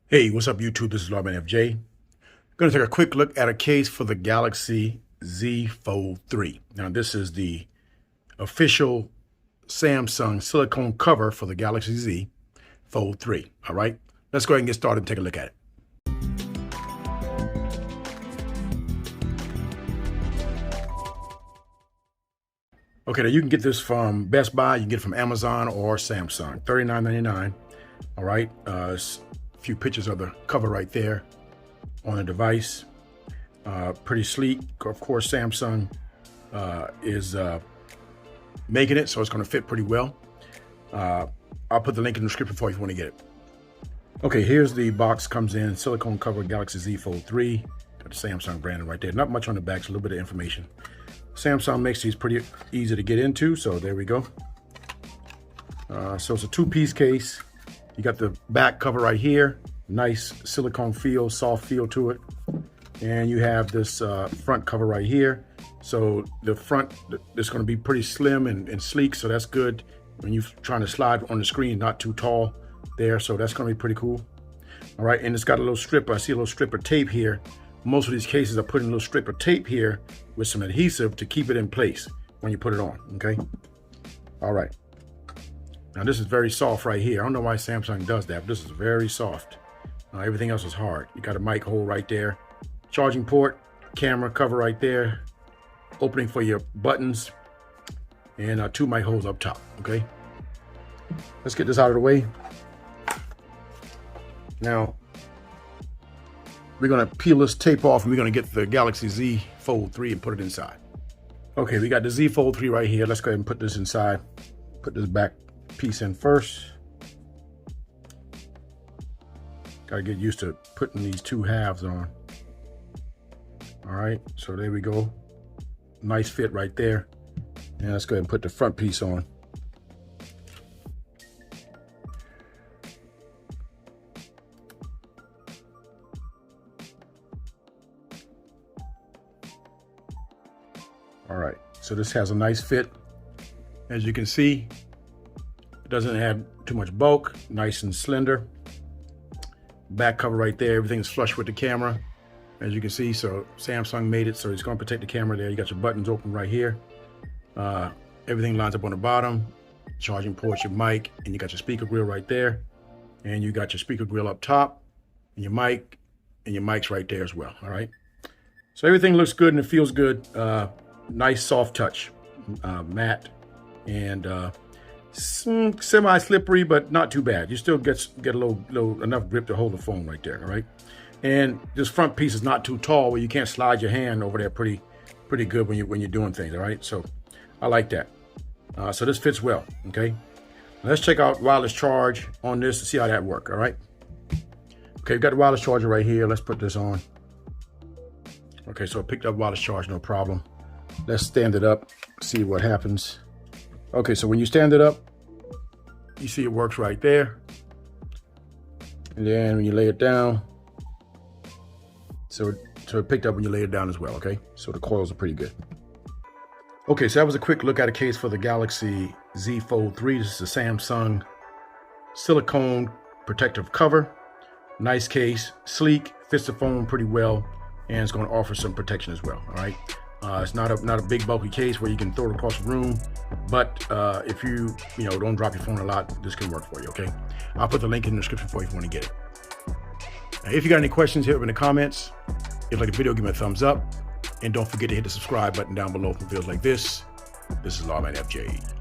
Hey, what's up YouTube? This is Lawman FJ. I'm going to take a quick look at a case for the Galaxy Z Fold3. Now this is the official Samsung silicone cover for the Galaxy Z Fold3. All right, let's go ahead and get started and take a look at it. Okay, now you can get this from Best Buy, you can get it from Amazon or Samsung, $39.99. All right, a few pictures of the cover right there on the device. Pretty sleek. Of course, Samsung is making it, so it's going to fit pretty well. I'll put the link in the description for you if you want to get it. Okay, here's the box. Comes in silicone cover Galaxy Z Fold3. Got the Samsung branding right there. Not much on the back, so a little bit of information. Samsung makes these pretty easy to get into, so there we go. So it's a two-piece case. You got the back cover right here, nice silicone feel, soft feel to it. And you have this front cover right here. So the front is going to be pretty slim and sleek, so that's good. When you're trying to slide on the screen, not too tall there, so that's going to be pretty cool. All right, and it's got a little strip. I see a little strip of tape here. Most of these cases are putting a little strip of tape here with some adhesive to keep it in place when you put it on, okay? All right. Now this is very soft right here. I don't know why Samsung does that, but this is very soft. Everything else is hard. You got a mic hole right there, charging port, camera cover right there, opening for your buttons, and two mic holes up top, okay? Let's get this out of the way. Now, we're gonna peel this tape off and we're gonna get the Galaxy Z Fold3 and put it inside. Okay, we got the Z Fold3 right here. Let's go ahead and put this inside. Put this back piece in first. Gotta get used to putting these two halves on. All right, so there we go. Nice fit right there. And let's go ahead and put the front piece on. All right, so this has a nice fit. As you can see, it doesn't have too much bulk, nice and slender. Back cover right there, everything is flush with the camera, as you can see. So Samsung made it, so it's going to protect the camera there. You got your buttons open right here. Everything lines up on the bottom, charging ports, your mic, and you got your speaker grill right there. And you got your speaker grill up top, and your mic's right there as well, all right? So everything looks good and it feels good. Nice soft touch, matte, and semi-slippery, but not too bad. You still get a little enough grip to hold the phone right there, all right? And this front piece is not too tall where you can't slide your hand over there pretty good when you're doing things, all right? So I like that. So this fits well, okay? Now let's check out wireless charge on this to see how that works, all right? Okay, we've got the wireless charger right here. Let's put this on. Okay, so I picked up wireless charge, no problem. Let's stand it up, see what happens. Okay, so when you stand it up, you see it works right there. And then when you lay it down, so it picked up when you lay it down as well, okay? So the coils are pretty good. Okay, so that was a quick look at a case for the Galaxy Z Fold3. This is a Samsung silicone protective cover. Nice case, sleek, fits the phone pretty well, and it's going to offer some protection as well, all right? It's not a big bulky case where you can throw it across the room, but if you don't drop your phone a lot, this can work for you, okay? I'll put the link in the description for you if you want to get it. Now, if you got any questions, hit up in the comments. If you like the video, give me a thumbs up. And don't forget to hit the subscribe button down below for videos like this. This is Lawman FJ.